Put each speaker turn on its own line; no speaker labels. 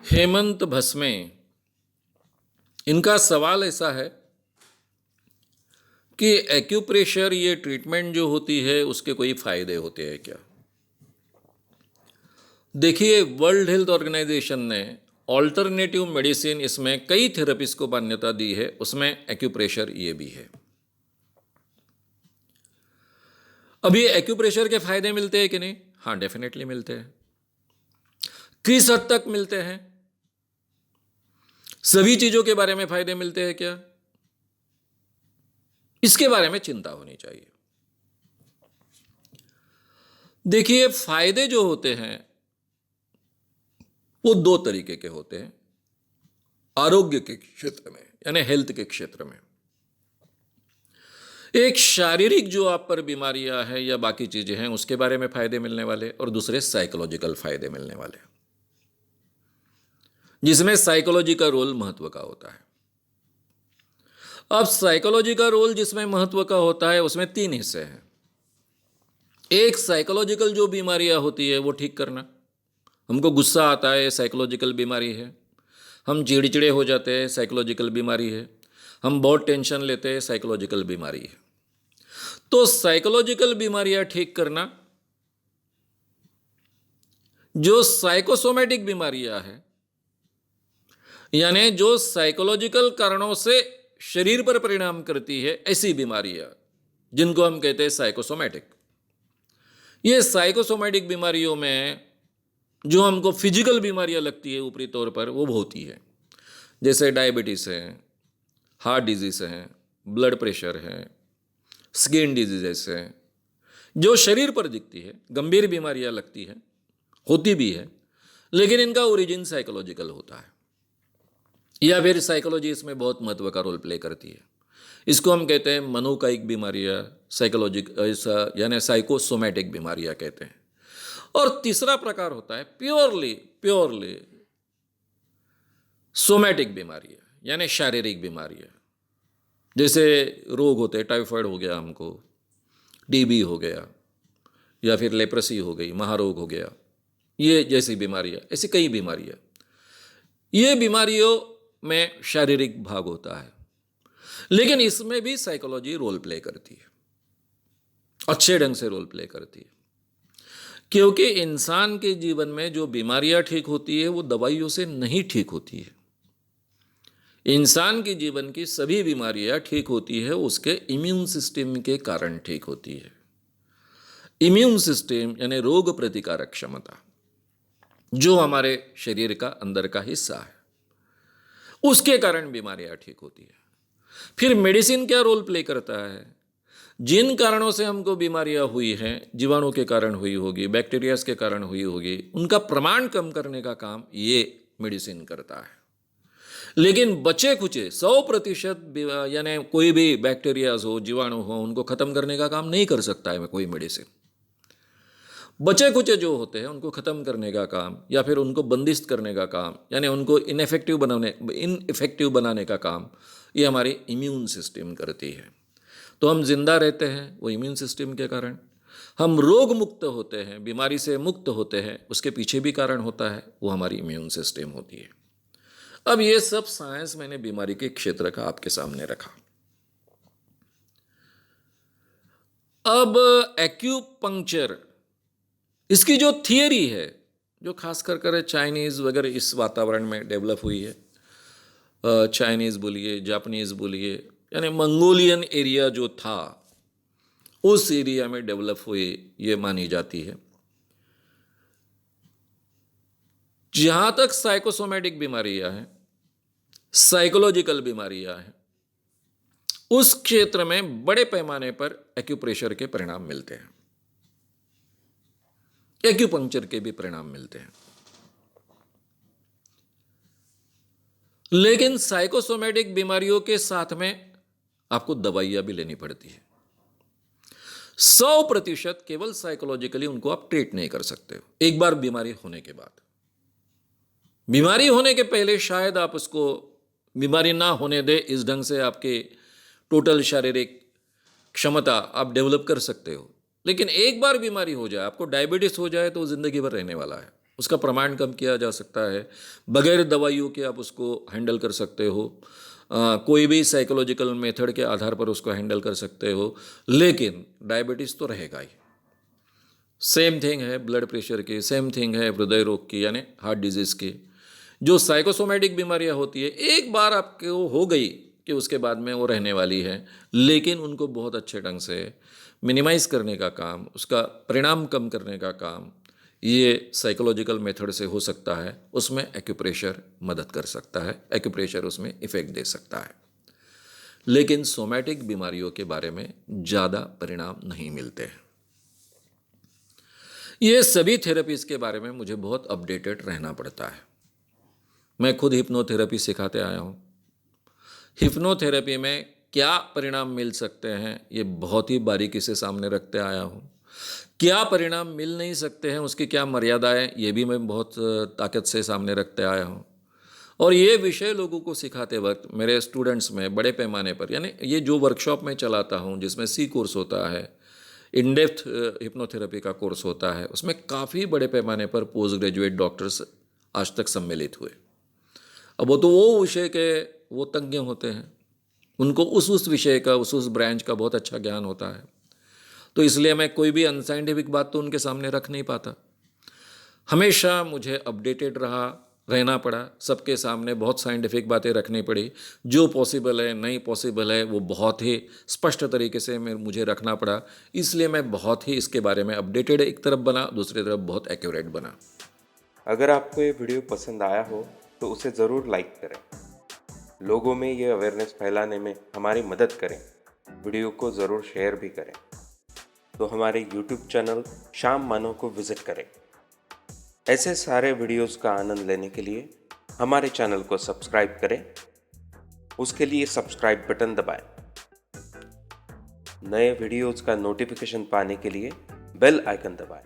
हेमंत भस्मे, इनका सवाल ऐसा है कि एक्यूप्रेशर ये ट्रीटमेंट जो होती है उसके कोई फ़ायदे होते हैं क्या। देखिए, वर्ल्ड हेल्थ ऑर्गेनाइजेशन ने ऑल्टरनेटिव मेडिसिन इसमें कई थेरेपीज को मान्यता दी है, उसमें एक्यूप्रेशर ये भी है। अभी एक्यूप्रेशर के फ़ायदे मिलते हैं कि नहीं? हाँ, डेफिनेटली मिलते हैं। किस हद तक मिलते हैं? सभी चीज़ों के बारे में फ़ायदे मिलते हैं क्या? इसके बारे में चिंता होनी चाहिए। देखिए, फायदे जो होते हैं वो दो तरीके के होते हैं आरोग्य के क्षेत्र में, यानी हेल्थ के क्षेत्र में। एक शारीरिक जो आप पर बीमारियां हैं या बाकी चीजें हैं उसके बारे में फायदे मिलने वाले, और दूसरे साइकोलॉजिकल फायदे मिलने वाले, जिसमें साइकोलॉजी का रोल महत्व का होता है। अब साइकोलॉजी का रोल जिसमें महत्व का होता है उसमें तीन हिस्से हैं। एक, साइकोलॉजिकल जो बीमारियां होती है वो ठीक करना। हमको गुस्सा आता है, साइकोलॉजिकल बीमारी है। हम चिड़चिड़े हो जाते हैं, साइकोलॉजिकल बीमारी है। हम बहुत टेंशन लेते हैं, साइकोलॉजिकल बीमारी है। तो साइकोलॉजिकल बीमारियां ठीक करना। जो साइकोसोमेटिक बीमारियां हैं, यानी जो साइकोलॉजिकल कारणों से शरीर पर परिणाम करती है, ऐसी बीमारियां जिनको हम कहते हैं साइकोसोमेटिक। ये साइकोसोमेटिक बीमारियों में जो हमको फिजिकल बीमारियां लगती है ऊपरी तौर पर, वो होती है, जैसे डायबिटीज़ है, हार्ट डिजीज़ है, ब्लड प्रेशर है, स्किन डिजीजेस है, जो शरीर पर दिखती है, गंभीर बीमारियां लगती है, होती भी है, लेकिन इनका ओरिजिन साइकोलॉजिकल होता है, या फिर साइकोलॉजी इसमें बहुत महत्व का रोल प्ले करती है। इसको हम कहते हैं मनोकायिक बीमारियां, साइकोलॉजिक यानी साइकोसोमेटिक बीमारियां कहते हैं। और तीसरा प्रकार होता है प्योरली सोमेटिक बीमारियां, यानी शारीरिक बीमारियां। जैसे रोग होते हैं, टाइफाइड हो गया, हमको टीबी हो गया, या फिर लेप्रेसी हो गई, महारोग हो गया, ये जैसी बीमारियां, ऐसी कई बीमारियां। ये बीमारियों में शारीरिक भाग होता है, लेकिन इसमें भी साइकोलॉजी रोल प्ले करती है, अच्छे ढंग से रोल प्ले करती है। क्योंकि इंसान के जीवन में जो बीमारियां ठीक होती है वो दवाइयों से नहीं ठीक होती है। इंसान के जीवन की सभी बीमारियां ठीक होती है उसके इम्यून सिस्टम के कारण ठीक होती है। इम्यून सिस्टम यानी रोग प्रतिकारक क्षमता, जो हमारे शरीर का अंदर का हिस्सा है, उसके कारण बीमारियां ठीक होती है। फिर मेडिसिन क्या रोल प्ले करता है? जिन कारणों से हमको बीमारियां हुई हैं, जीवाणु के कारण हुई होगी, बैक्टीरियाज के कारण हुई होगी, उनका प्रमाण कम करने का काम ये मेडिसिन करता है। लेकिन बचे खुचे 100% यानी कोई भी बैक्टीरियाज हो, जीवाणु हो, उनको खत्म करने का काम नहीं कर सकता है कोई मेडिसिन। बचे खुचे जो होते हैं उनको खत्म करने का काम, या फिर उनको बंदिश करने का काम, यानी उनको इनइफेक्टिव बनाने का काम, ये हमारी इम्यून सिस्टम करती है। तो हम जिंदा रहते हैं वो इम्यून सिस्टम के कारण, हम रोग मुक्त होते हैं, बीमारी से मुक्त होते हैं, उसके पीछे भी कारण होता है, वो हमारी इम्यून सिस्टम होती है। अब ये सब साइंस मैंने बीमारी के क्षेत्र का आपके सामने रखा। अब एक्यूपंक्चर, इसकी जो थियरी है, जो खास कर चाइनीज़ वगैरह इस वातावरण में डेवलप हुई है, चाइनीज़ बोलिए, जापानीज़ बोलिए, यानी मंगोलियन एरिया जो था उस एरिया में डेवलप हुई, ये मानी जाती है। जहां तक साइकोसोमेटिक बीमारियां हैं, साइकोलॉजिकल बीमारियां हैं, उस क्षेत्र में बड़े पैमाने पर एक्यूप्रेशर के परिणाम मिलते हैं, एक्यूपंक्चर के भी परिणाम मिलते हैं। लेकिन साइकोसोमेटिक बीमारियों के साथ में आपको दवाइयां भी लेनी पड़ती है। 100% केवल साइकोलॉजिकली उनको आप ट्रीट नहीं कर सकते हो। एक बार बीमारी होने के बाद, बीमारी होने के पहले शायद आप उसको बीमारी ना होने दे, इस ढंग से आपके टोटल शारीरिक क्षमता आप डेवलप कर सकते हो। लेकिन एक बार बीमारी हो जाए, आपको डायबिटीज हो जाए, तो जिंदगी भर रहने वाला है, उसका प्रमाण कम किया जा सकता है, बगैर दवाइयों के आप उसको हैंडल कर सकते हो, कोई भी साइकोलॉजिकल मेथड के आधार पर उसको हैंडल कर सकते हो, लेकिन डायबिटीज़ तो रहेगा ही। सेम थिंग है ब्लड प्रेशर की, सेम थिंग है हृदय रोग की यानी हार्ट डिजीज़ की। जो साइकोसोमेटिक बीमारियां होती है, एक बार आपको हो गई कि उसके बाद में वो रहने वाली है, लेकिन उनको बहुत अच्छे ढंग से मिनिमाइज़ करने का काम, उसका परिणाम कम करने का काम ये साइकोलॉजिकल मेथड से हो सकता है। उसमें एक्यूप्रेशर मदद कर सकता है, एक्यूप्रेशर उसमें इफ़ेक्ट दे सकता है, लेकिन सोमैटिक बीमारियों के बारे में ज़्यादा परिणाम नहीं मिलते हैं। ये सभी थेरेपीज़ के बारे में मुझे बहुत अपडेटेड रहना पड़ता है। मैं खुद हिप्नोथेरेपी सिखाते आया हूँ। हिप्नोथेरेपी में क्या परिणाम मिल सकते हैं ये बहुत ही बारीकी से सामने रखते आया हूँ। क्या परिणाम मिल नहीं सकते हैं, उसकी क्या मर्यादाएं, ये भी मैं बहुत ताकत से सामने रखते आया हूँ। और ये विषय लोगों को सिखाते वक्त मेरे स्टूडेंट्स में बड़े पैमाने पर, यानी ये जो वर्कशॉप में चलाता हूँ जिसमें सी कोर्स होता है, इन डेप्थ हिप्नोथेरेपी का कोर्स होता है, उसमें काफ़ी बड़े पैमाने पर पोस्ट ग्रेजुएट डॉक्टर्स आज तक सम्मिलित हुए। अब वो विषय के वो तज्ञ होते हैं, उनको उस विषय का, उस ब्रांच का बहुत अच्छा ज्ञान होता है। तो इसलिए मैं कोई भी अनसाइंटिफिक बात तो उनके सामने रख नहीं पाता। हमेशा मुझे अपडेटेड रहना पड़ा, सबके सामने बहुत साइंटिफिक बातें रखनी पड़ी। जो पॉसिबल है, नहीं पॉसिबल है, वो बहुत ही स्पष्ट तरीके से मुझे रखना पड़ा। इसलिए मैं बहुत ही इसके बारे में अपडेटेड एक तरफ बना, दूसरी तरफ बहुत एक्यूरेट बना।
अगर आपको ये वीडियो पसंद आया हो तो उसे ज़रूर लाइक करें, लोगों में ये अवेयरनेस फैलाने में हमारी मदद करें। वीडियो को ज़रूर शेयर भी करें। तो हमारे YouTube चैनल शाम मानो को विज़िट करें। ऐसे सारे वीडियोस का आनंद लेने के लिए हमारे चैनल को सब्सक्राइब करें। उसके लिए सब्सक्राइब बटन दबाएं। नए वीडियोस का नोटिफिकेशन पाने के लिए बेल आइकन दबाएं।